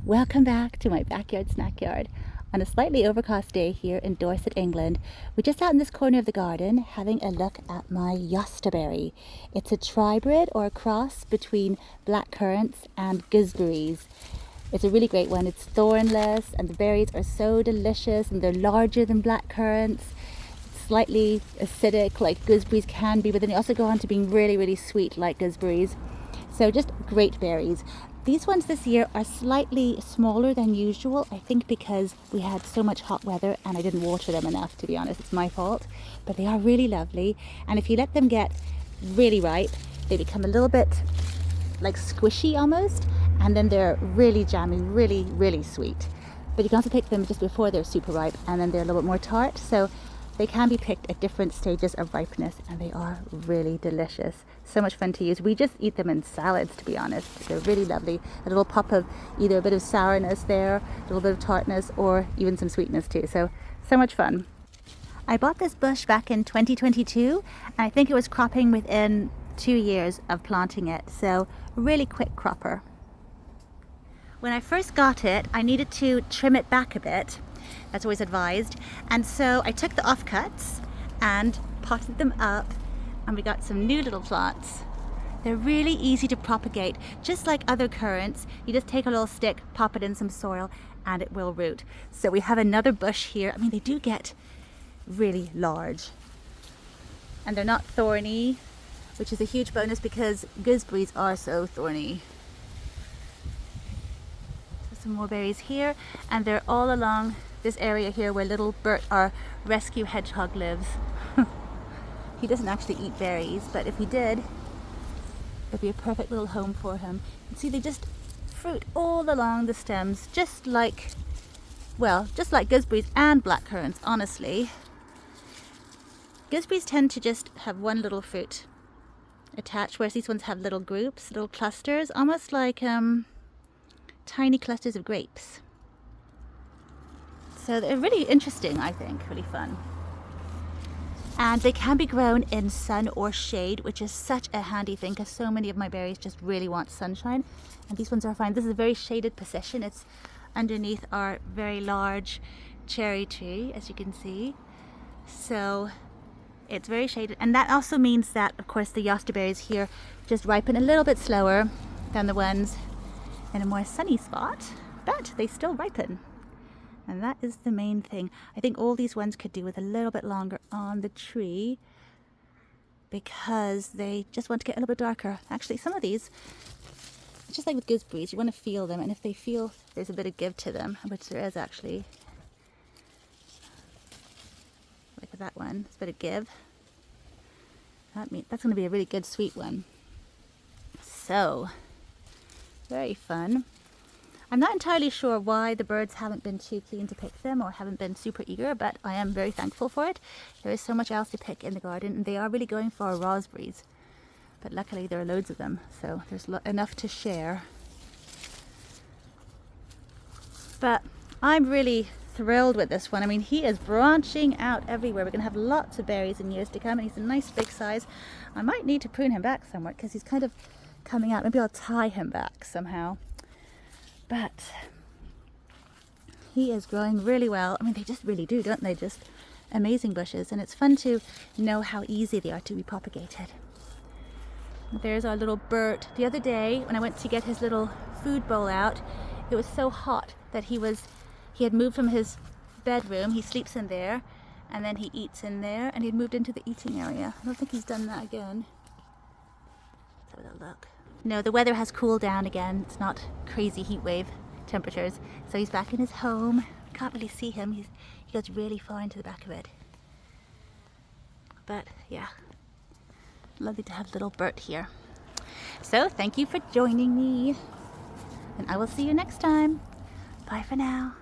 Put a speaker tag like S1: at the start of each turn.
S1: Welcome back to my backyard snack yard. On a slightly overcast day here in Dorset, England, we're just out in this corner of the garden having a look at my Jostaberry. It's a tribrid or a cross between blackcurrants and gooseberries. It's a really great one. It's thornless and the berries are so delicious and they're larger than blackcurrants. Slightly acidic like gooseberries can be, but then they also go on to being really sweet like gooseberries. So just great berries. These ones this year are slightly smaller than usual, I think because we had so much hot weather and I didn't water them enough, to be honest. It's my fault. But they are really lovely. And if you let them get really ripe, they become a little bit like squishy almost. And then they're really jammy, really sweet. But you can also pick them just before they're super ripe and then they're a little bit more tart. So they can be picked at different stages of ripeness and they are really delicious. So much fun to use. We just eat them in salads, to be honest. They're really lovely. A little pop of either a bit of sourness there, a little bit of tartness, or even some sweetness too. So much fun. I bought this bush back in 2022 and I think it was cropping within 2 years of planting it. So really quick cropper. When I first got it, I needed to trim it back a bit. That's always advised. And so I took the offcuts and potted them up and we got some new little plants. They're really easy to propagate. Just like other currants, you just take a little stick, pop it in some soil and it will root. So we have another bush here. I mean, they do get really large. And they're not thorny, which is a huge bonus because gooseberries are so thorny. So some more berries here and they're all along this area here where little Bert, our rescue hedgehog, lives. He doesn't actually eat berries, but if he did, it'd be a perfect little home for him. And see, they just fruit all along the stems, just like gooseberries and blackcurrants, honestly. Gooseberries tend to just have one little fruit attached, whereas these ones have little groups, little clusters, almost like tiny clusters of grapes. So they're really interesting, I think, really fun. And they can be grown in sun or shade, which is such a handy thing because so many of my berries just really want sunshine. And these ones are fine. This is a very shaded position. It's underneath our very large cherry tree, as you can see. So it's very shaded. And that also means that, of course, the Jostaberries here just ripen a little bit slower than the ones in a more sunny spot, but they still ripen. And that is the main thing. I think all these ones could do with a little bit longer on the tree because they just want to get a little bit darker. Actually, some of these, it's just like with gooseberries, you want to feel them. And if they feel there's a bit of give to them, which there is actually, like with that one, there's a bit of give. That's going to be a really good sweet one. So, very fun. I'm not entirely sure why the birds haven't been too keen to pick them or haven't been super eager, but I am very thankful for it. There is so much else to pick in the garden and they are really going for raspberries. But luckily there are loads of them, so there's enough to share. But I'm really thrilled with this one. I mean, he is branching out everywhere. We're going to have lots of berries in years to come and he's a nice big size. I might need to prune him back somewhat because he's kind of coming out. Maybe I'll tie him back somehow. But he is growing really well. I mean, they just really do, don't they? Just amazing bushes. And it's fun to know how easy they are to be propagated. There's our little Bert. The other day, when I went to get his little food bowl out, it was so hot that he had moved from his bedroom. He sleeps in there, and then he eats in there, and he had moved into the eating area. I don't think he's done that again. Let's have a look. No, the weather has cooled down again. It's not crazy heat wave temperatures. So he's back in his home. Can't really see him. He goes really far into the back of it. But yeah, lovely to have little Bert here. So thank you for joining me. And I will see you next time. Bye for now.